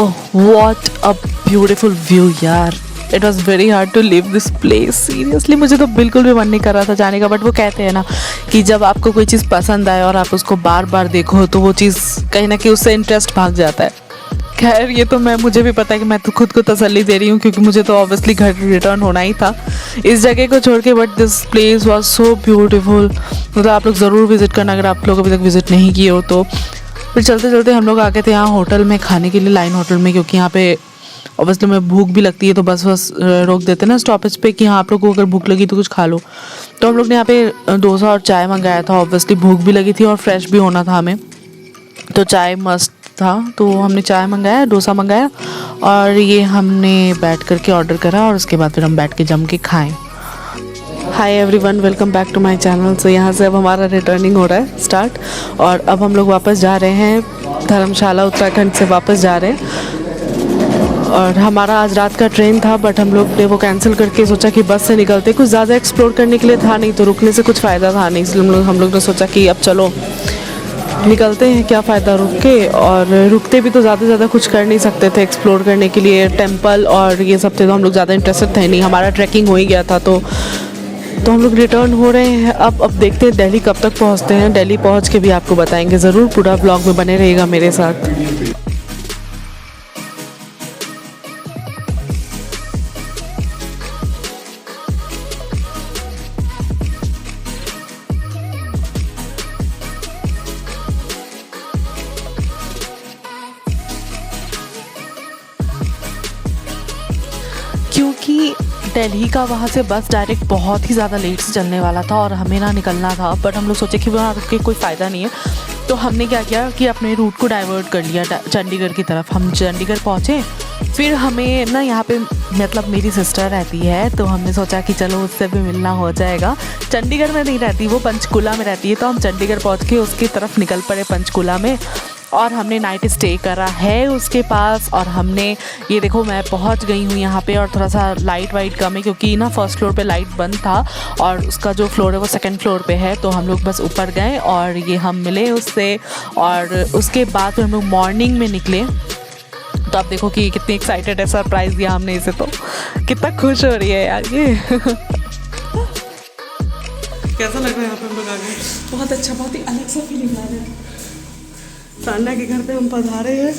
Oh what a beautiful view यार। It was very hard to live this place seriously. मुझे तो बिल्कुल भी मन नहीं कर रहा था जाने का, बट वो कहते हैं ना कि जब आपको कोई चीज़ पसंद आए और आप उसको बार बार देखो तो वो चीज़ कहीं ना कहीं उससे इंटरेस्ट भाग जाता है। खैर ये तो मुझे भी पता है कि मैं तो खुद को तसल्ली दे रही हूँ, क्योंकि मुझे तो ऑब्वियसली घर रिटर्न होना ही था इस जगह को छोड़ के। But this place was so beautiful. मतलब आप लोग ज़रूर विज़िट करना अगर आप लोग अभी तक विज़िट नहीं किए हो तो। फिर चलते चलते हम लोग आ गए थे यहाँ होटल में खाने के लिए, लाइन होटल में, क्योंकि यहाँ पे ऑब्वियसली में भूख भी लगती है तो बस रोक देते ना स्टॉपेज पे कि हाँ आप लोग को अगर भूख लगी तो कुछ खा लो। तो हम लोग ने यहाँ पे डोसा और चाय मंगाया था। ऑब्वियसली भूख भी लगी थी और फ्रेश भी होना था हमें, तो चाय मस्त था। तो हमने चाय मंगाया, डोसा मंगाया और ये हमने बैठ करके ऑर्डर करा और उसके बाद फिर हम बैठ के जम के खाएं। Hi everyone, welcome back to my channel. So यहाँ से अब हमारा रिटर्निंग हो रहा है स्टार्ट, और अब हम लोग वापस जा रहे हैं धर्मशाला, उत्तराखंड से वापस जा रहे हैं। और हमारा आज रात का ट्रेन था, बट हम लोग ने वो कैंसिल करके सोचा कि बस से निकलते। कुछ ज़्यादा एक्सप्लोर करने के लिए था नहीं, तो रुकने से कुछ फ़ायदा था नहीं, इसलिए हम लोग ने सोचा कि अब चलो निकलते हैं, क्या फ़ायदा रुक के। और रुकते भी तो ज़्यादा से ज़्यादा कुछ कर नहीं सकते थे एक्सप्लोर करने के लिए। टेंपल और ये सब थे तो हम लोग ज़्यादा इंटरेस्टेड थे नहीं, हमारा ट्रैकिंग हो ही गया था। तो हम लोग रिटर्न हो रहे हैं। अब देखते हैं दिल्ली कब तक पहुंचते हैं। दिल्ली पहुंच के भी आपको बताएंगे ज़रूर, पूरा ब्लॉग में बने रहेगा मेरे साथ। क्योंकि दिल्ली का वहाँ से बस डायरेक्ट बहुत ही ज़्यादा लेट से चलने वाला था और हमें ना निकलना था, बट हम लोग सोचे कि वहाँ रुक के कोई फ़ायदा नहीं है। तो हमने क्या किया कि अपने रूट को डाइवर्ट कर लिया चंडीगढ़ की तरफ। हम चंडीगढ़ पहुँचे, फिर हमें ना यहाँ पे मतलब मेरी सिस्टर रहती है, तो हमने सोचा कि चलो उससे भी मिलना हो जाएगा। चंडीगढ़ में नहीं रहती वो, पंचकुला में रहती है। तो हम चंडीगढ़ पहुँच के उसकी तरफ निकल पड़े पंचकुला में, और हमने नाइट स्टे करा है उसके पास। और हमने ये देखो मैं पहुंच गई हूँ यहाँ पे, और थोड़ा सा लाइट वाइट कम है क्योंकि ना फर्स्ट फ्लोर पे लाइट बंद था और उसका जो फ्लोर है वो सेकंड फ्लोर पे है। तो हम लोग बस ऊपर गए और ये हम मिले उससे, और उसके बाद फिर हम लोग मॉर्निंग में निकले। तो आप देखो कि कितनी एक्साइटेड है, सरप्राइज़ दिया हमने इसे, तो कितना खुश हो रही है यार ये। कैसा लग रहा है यहाँ पे हम लोग आगे? बहुत अच्छा, बहुत ही अलग सा फीलिंग आ रहा है। सान्या के घर पे हम पधारे हैं।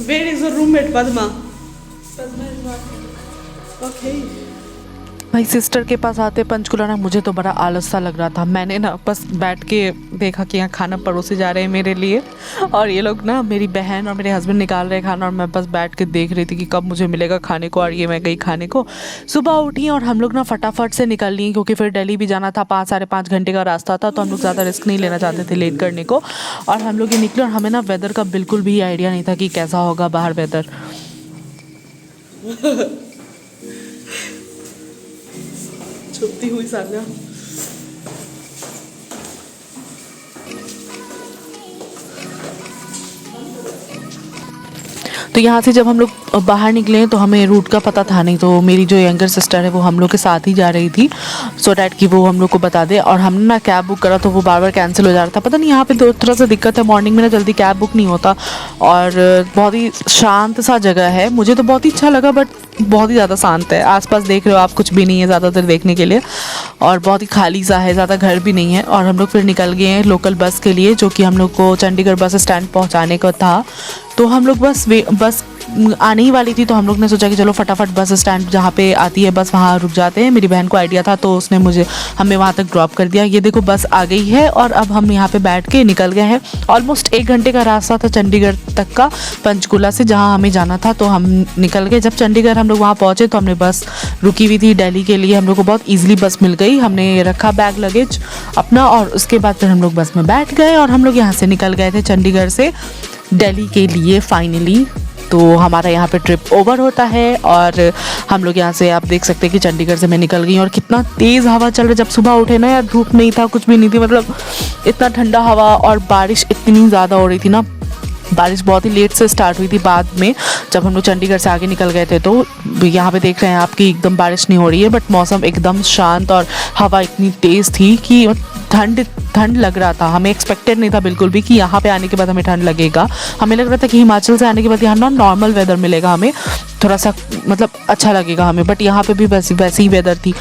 Where is your roommate Padma? Padma is not okay. भाई सिस्टर के पास आते पंचकुला ना, मुझे तो बड़ा आलस सा लग रहा था। मैंने ना बस बैठ के देखा कि यहाँ खाना परोसे जा रहे हैं मेरे लिए, और ये लोग ना मेरी बहन और मेरे हस्बैंड निकाल रहे हैं खाना, और मैं बस बैठ के देख रही थी कि कब मुझे मिलेगा खाने को। और ये मैं गई खाने को। सुबह उठी और हम लोग ना फटाफट से निकल लिए, क्योंकि फिर दिल्ली भी जाना था। 5-5.5 घंटे का रास्ता था, तो हम लोग ज़्यादा रिस्क नहीं लेना चाहते थे लेट करने को। और हम लोग ये निकले, और हमें ना वेदर का बिल्कुल भी आइडिया नहीं था कि कैसा होगा बाहर वेदर। छुपती हुई सान्या। तो यहाँ से जब हम लोग बाहर निकले तो हमें रूट का पता था नहीं, तो मेरी जो यंगर सिस्टर है वो हम लोग के साथ ही जा रही थी, सो डैट कि वो हम लोग को बता दे। और हमने ना कैब बुक करा तो वो बार बार कैंसिल हो जा रहा था। पता नहीं यहाँ पे दो तरह से दिक्कत है, मॉर्निंग में ना जल्दी कैब बुक नहीं होता, और बहुत ही शांत सा जगह है। मुझे तो बहुत ही अच्छा लगा, बट बहुत ही ज़्यादा शांत है। आसपास देख रहे हो आप, कुछ भी नहीं है ज़्यादातर देखने के लिए, और बहुत ही खाली सा है, ज़्यादा घर भी नहीं है। और हम लोग फिर निकल गए हैं लोकल बस के लिए, जो कि हम लोग को चंडीगढ़ बस स्टैंड पहुंचाने का था। तो हम लोग बस आने ही वाली थी, तो हम लोग ने सोचा कि चलो फटाफट बस स्टैंड जहाँ पे आती है बस वहाँ रुक जाते हैं। मेरी बहन को आइडिया था, तो उसने हमें वहाँ तक ड्रॉप कर दिया। ये देखो बस आ गई है, और अब हम यहाँ पे बैठ के निकल गए हैं। ऑलमोस्ट 1 घंटे का रास्ता था चंडीगढ़ तक का, पंचकुला से जहाँ हमें जाना था। तो हम निकल गए। जब चंडीगढ़ हम लोग वहाँ पहुँचे तो हमने बस रुकी हुई थी दिल्ली के लिए। हम लोग को बहुत ईजिली बस मिल गई। हमने रखा बैग लगेज अपना, और उसके बाद फिर हम लोग बस में बैठ गए, और हम लोग यहाँ से निकल गए थे चंडीगढ़ से दिल्ली के लिए फाइनली। तो हमारा यहाँ पे ट्रिप ओवर होता है, और हम लोग यहाँ से आप देख सकते हैं कि चंडीगढ़ से मैं निकल गई, और कितना तेज़ हवा चल रहा है। जब सुबह उठे ना यार, धूप नहीं था, कुछ भी नहीं थी, मतलब इतना ठंडा हवा, और बारिश इतनी ज़्यादा हो रही थी ना। बारिश बहुत ही लेट से स्टार्ट हुई थी बाद में, जब हम लोग चंडीगढ़ से आगे निकल गए थे। तो यहाँ पे देख रहे हैं आप कि एकदम बारिश नहीं हो रही है, बट मौसम एकदम शांत, और हवा इतनी तेज़ थी कि ठंड ठंड लग रहा था, हमें एक्सपेक्टेड नहीं था बिल्कुल भी कि यहाँ पे आने के बाद हमें ठंड लगेगा। हमें लग रहा था कि हिमाचल से आने के बाद यहाँ ना नॉर्मल वेदर मिलेगा, हमें थोड़ा सा मतलब अच्छा लगेगा हमें, बट यहाँ पे भी वैसी ही वेदर थी।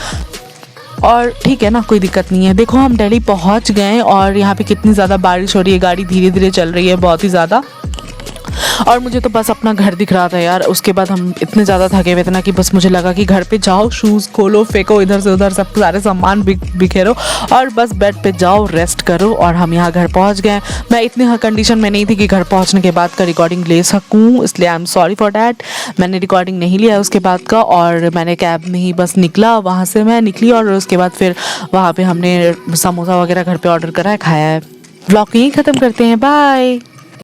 और ठीक है ना, कोई दिक्कत नहीं है। देखो हम दिल्ली पहुँच गए और यहाँ पे कितनी ज़्यादा बारिश हो रही है, गाड़ी धीरे धीरे चल रही है बहुत ही ज़्यादा। और मुझे तो बस अपना घर दिख रहा था यार। उसके बाद हम इतने ज़्यादा थके हुए थे ना कि बस मुझे लगा कि घर पे जाओ, शूज़ खोलो, फेंको इधर से उधर, सब सारे सामान बिखेरो और बस बेड पे जाओ, रेस्ट करो। और हम यहाँ घर पहुँच गए। मैं इतने कंडीशन में नहीं थी कि घर पहुँचने के बाद का रिकॉर्डिंग ले सकूँ, इसलिए I am sorry for that. मैंने रिकॉर्डिंग नहीं लिया उसके बाद का, और मैंने कैब में ही बस निकला, वहाँ से मैं निकली और उसके बाद फिर वहाँ पर हमने समोसा वगैरह घर पर ऑर्डर करा है, खाया है। व्लॉग यहीं ख़त्म करते हैं, बाय।